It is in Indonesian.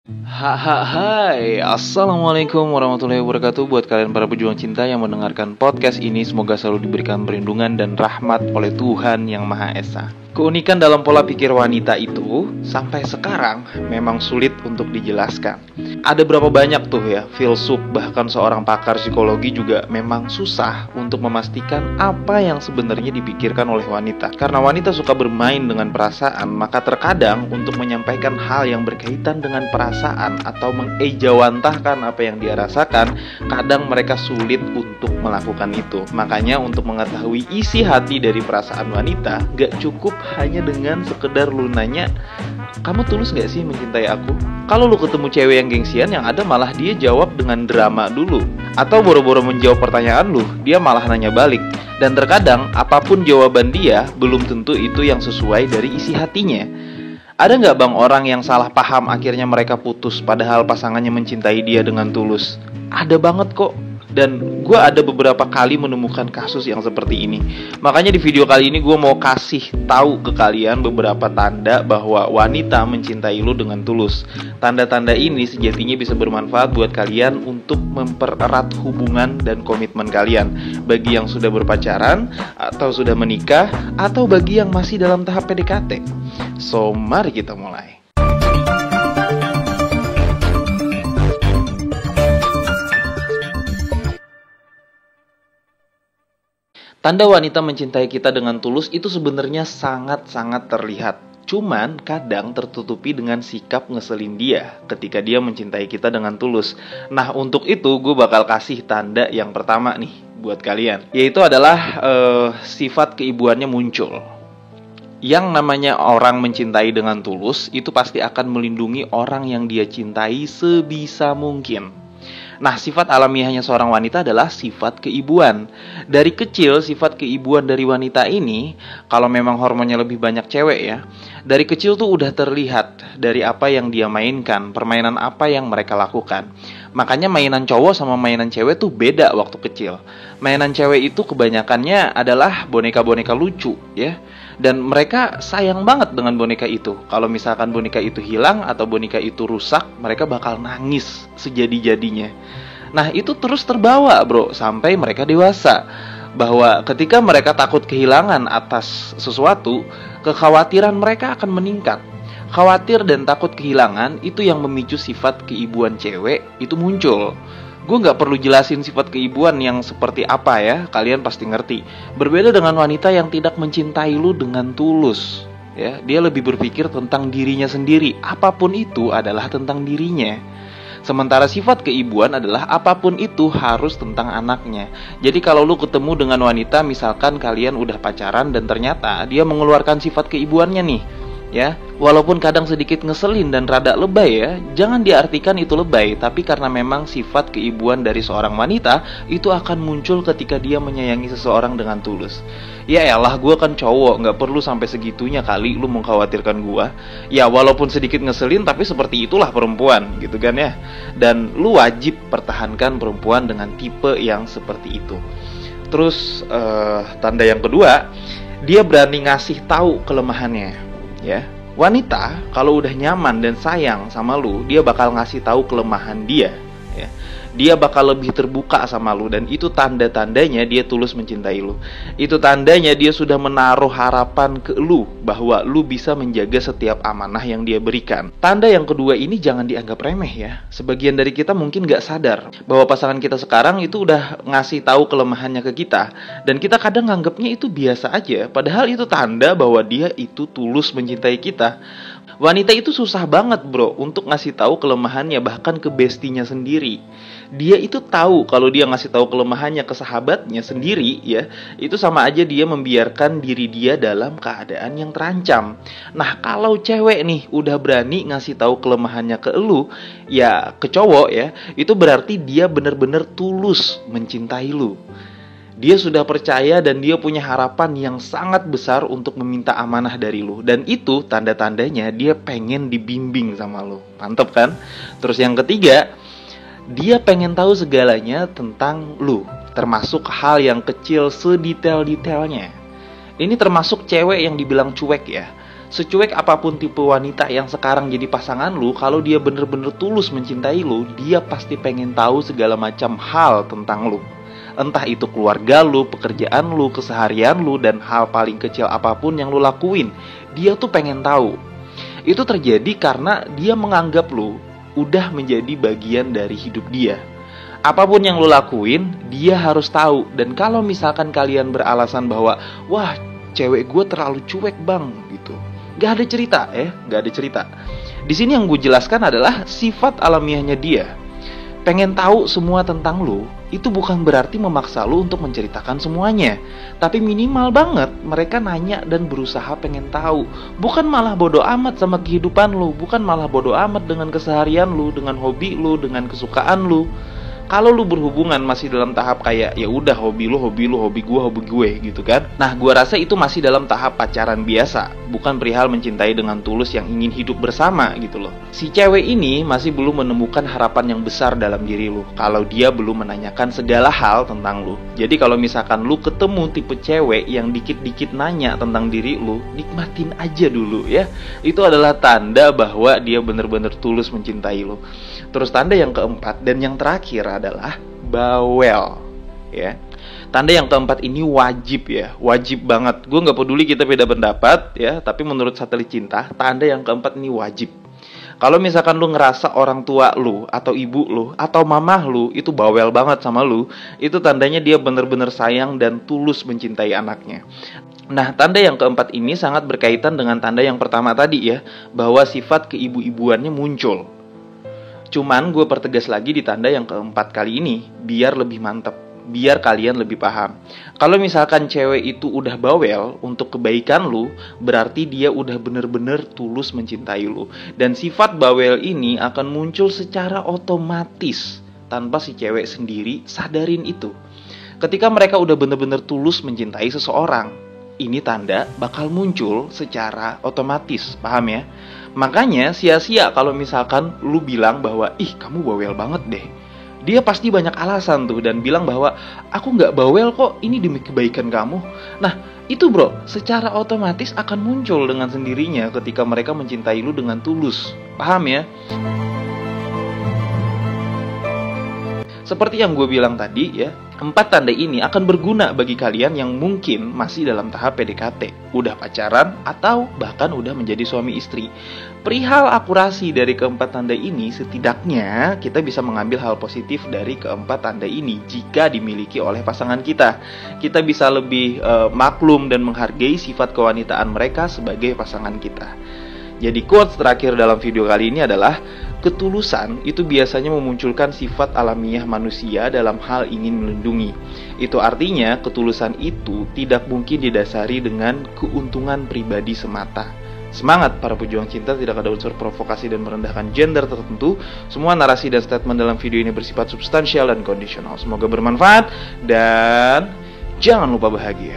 Hai, assalamualaikum warahmatullahi wabarakatuh. Buat kalian para pejuang cinta yang mendengarkan podcast ini, semoga selalu diberikan perlindungan dan rahmat oleh Tuhan Yang Maha Esa. Keunikan dalam pola pikir wanita itu sampai sekarang memang sulit untuk dijelaskan. Ada berapa banyak tuh ya filsuf, bahkan seorang pakar psikologi juga memang susah untuk memastikan apa yang sebenarnya dipikirkan oleh wanita. Karena wanita suka bermain dengan perasaan, maka terkadang untuk menyampaikan hal yang berkaitan dengan perasaan atau mengejawantahkan apa yang dia rasakan, kadang mereka sulit untuk melakukan itu. Makanya untuk mengetahui isi hati dari perasaan wanita, gak cukup hanya dengan sekedar lu nanya, kamu tulus gak sih mencintai aku? Kalau lu ketemu cewek yang gengsian, yang ada malah dia jawab dengan drama dulu. Atau boro-boro menjawab pertanyaan lu, dia malah nanya balik. Dan terkadang apapun jawaban dia, belum tentu itu yang sesuai dari isi hatinya. Ada gak bang orang yang salah paham akhirnya mereka putus padahal pasangannya mencintai dia dengan tulus? Ada banget kok. Dan gue ada beberapa kali menemukan kasus yang seperti ini. Makanya di video kali ini gue mau kasih tahu ke kalian beberapa tanda bahwa wanita mencintai lu dengan tulus. Tanda-tanda ini sejatinya bisa bermanfaat buat kalian untuk mempererat hubungan dan komitmen kalian. Bagi yang sudah berpacaran, atau sudah menikah, atau bagi yang masih dalam tahap PDKT. So, mari kita mulai. Tanda wanita mencintai kita dengan tulus itu sebenarnya sangat-sangat terlihat. Cuman kadang tertutupi dengan sikap ngeselin dia ketika dia mencintai kita dengan tulus. Nah, untuk itu gue bakal kasih tanda yang pertama nih buat kalian. Yaitu adalah sifat keibuannya muncul. Yang namanya orang mencintai dengan tulus itu pasti akan melindungi orang yang dia cintai sebisa mungkin. Nah, sifat alamiahnya seorang wanita adalah sifat keibuan. Dari kecil, sifat keibuan dari wanita ini, kalau memang hormonnya lebih banyak cewek ya, dari kecil tuh udah terlihat dari apa yang dia mainkan, permainan apa yang mereka lakukan. Makanya mainan cowok sama mainan cewek tuh beda waktu kecil. Mainan cewek itu kebanyakannya adalah boneka-boneka lucu ya. Dan mereka sayang banget dengan boneka itu. Kalau misalkan boneka itu hilang atau boneka itu rusak, mereka bakal nangis sejadi-jadinya. Nah, itu terus terbawa bro sampai mereka dewasa. Bahwa ketika mereka takut kehilangan atas sesuatu, kekhawatiran mereka akan meningkat. Khawatir dan takut kehilangan itu yang memicu sifat keibuan cewek itu muncul. Gue gak perlu jelasin sifat keibuan yang seperti apa ya, kalian pasti ngerti. Berbeda dengan wanita yang tidak mencintai lu dengan tulus ya, dia lebih berpikir tentang dirinya sendiri. Apapun itu adalah tentang dirinya. Sementara sifat keibuan adalah apapun itu harus tentang anaknya. Jadi kalau lu ketemu dengan wanita, misalkan kalian udah pacaran dan ternyata dia mengeluarkan sifat keibuannya nih ya, walaupun kadang sedikit ngeselin dan rada lebay ya, jangan diartikan itu lebay, tapi karena memang sifat keibuan dari seorang wanita itu akan muncul ketika dia menyayangi seseorang dengan tulus. Ya elah, gue kan cowok, gak perlu sampai segitunya kali lu mengkhawatirkan gue. Ya walaupun sedikit ngeselin, tapi seperti itulah perempuan gitu kan ya. Dan lu wajib pertahankan perempuan dengan tipe yang seperti itu. Terus tanda yang kedua, dia berani ngasih tahu kelemahannya. Ya, wanita kalau udah nyaman dan sayang sama lu, dia bakal ngasih tahu kelemahan dia. Ya, dia bakal lebih terbuka sama lu dan itu tanda-tandanya dia tulus mencintai lu. Itu tandanya dia sudah menaruh harapan ke lu bahwa lu bisa menjaga setiap amanah yang dia berikan. Tanda yang kedua ini jangan dianggap remeh ya. Sebagian dari kita mungkin gak sadar bahwa pasangan kita sekarang itu udah ngasih tahu kelemahannya ke kita, dan kita kadang nganggapnya itu biasa aja, padahal itu tanda bahwa dia itu tulus mencintai kita. Wanita itu susah banget bro untuk ngasih tahu kelemahannya bahkan ke bestinya sendiri. Dia itu tahu kalau dia ngasih tahu kelemahannya ke sahabatnya sendiri ya, itu sama aja dia membiarkan diri dia dalam keadaan yang terancam. Nah, kalau cewek nih udah berani ngasih tahu kelemahannya ke elu, ya ke cowok ya, itu berarti dia benar-benar tulus mencintai lu. Dia sudah percaya dan dia punya harapan yang sangat besar untuk meminta amanah dari lu. Dan itu tanda-tandanya dia pengen dibimbing sama lu. Mantep kan? Terus yang ketiga, dia pengen tahu segalanya tentang lu, termasuk hal yang kecil sedetail-detailnya. Ini termasuk cewek yang dibilang cuek ya. Secuek apapun tipe wanita yang sekarang jadi pasangan lu, kalau dia bener-bener tulus mencintai lu, dia pasti pengen tahu segala macam hal tentang lu. Entah itu keluarga lu, pekerjaan lu, keseharian lu, dan hal paling kecil apapun yang lu lakuin, dia tuh pengen tahu. Itu terjadi karena dia menganggap lu udah menjadi bagian dari hidup dia. Apapun yang lu lakuin, dia harus tahu. Dan kalau misalkan kalian beralasan bahwa, wah, cewek gue terlalu cuek bang, gitu, gak ada cerita gak ada cerita. Di sini yang gue jelaskan adalah sifat alamiahnya dia. Pengen tahu semua tentang lu, itu bukan berarti memaksa lu untuk menceritakan semuanya. Tapi minimal banget mereka nanya dan berusaha pengen tahu. Bukan malah bodo amat sama kehidupan lu, bukan malah bodo amat dengan keseharian lu, dengan hobi lu, dengan kesukaan lu. Kalau lu berhubungan masih dalam tahap kayak ya udah hobi lu, hobi gue gitu kan. Nah, gua rasa itu masih dalam tahap pacaran biasa, bukan perihal mencintai dengan tulus yang ingin hidup bersama gitu loh. Si cewek ini masih belum menemukan harapan yang besar dalam diri lu kalau dia belum menanyakan segala hal tentang lu. Jadi kalau misalkan lu ketemu tipe cewek yang dikit-dikit nanya tentang diri lu, nikmatin aja dulu ya. Itu adalah tanda bahwa dia bener-bener tulus mencintai lu. Terus tanda yang keempat dan yang terakhir adalah bawel ya. Tanda yang keempat ini wajib ya, wajib banget. Gue nggak peduli kita beda pendapat ya, tapi menurut Satelit Cinta, tanda yang keempat ini wajib. Kalau misalkan lu ngerasa orang tua lu atau ibu lu atau mamah lu itu bawel banget sama lu, itu tandanya dia bener-bener sayang dan tulus mencintai anaknya. Nah, tanda yang keempat ini sangat berkaitan dengan tanda yang pertama tadi ya, bahwa sifat keibu-ibuannya muncul. Cuman gue pertegas lagi di tanda yang keempat kali ini, biar lebih mantep, biar kalian lebih paham. Kalau misalkan cewek itu udah bawel untuk kebaikan lu, berarti dia udah bener-bener tulus mencintai lu. Dan sifat bawel ini akan muncul secara otomatis, tanpa si cewek sendiri sadarin itu. Ketika mereka udah bener-bener tulus mencintai seseorang, ini tanda bakal muncul secara otomatis, paham ya? Makanya sia-sia kalau misalkan lu bilang bahwa, ih kamu bawel banget deh. Dia pasti banyak alasan tuh dan bilang bahwa, aku gak bawel kok, ini demi kebaikan kamu. Nah, itu bro, secara otomatis akan muncul dengan sendirinya ketika mereka mencintai lu dengan tulus. Paham ya? Seperti yang gue bilang tadi ya, 4 tanda ini akan berguna bagi kalian yang mungkin masih dalam tahap PDKT, udah pacaran, atau bahkan udah menjadi suami istri. Perihal akurasi dari keempat tanda ini, setidaknya kita bisa mengambil hal positif dari keempat tanda ini jika dimiliki oleh pasangan kita. Kita bisa lebih maklum dan menghargai sifat kewanitaan mereka sebagai pasangan kita. Jadi quotes terakhir dalam video kali ini adalah, ketulusan itu biasanya memunculkan sifat alamiah manusia dalam hal ingin melindungi. Itu artinya ketulusan itu tidak mungkin didasari dengan keuntungan pribadi semata. Semangat para pejuang cinta, tidak ada unsur provokasi dan merendahkan gender tertentu. Semua narasi dan statement dalam video ini bersifat substansial dan kondisional. Semoga bermanfaat dan jangan lupa bahagia.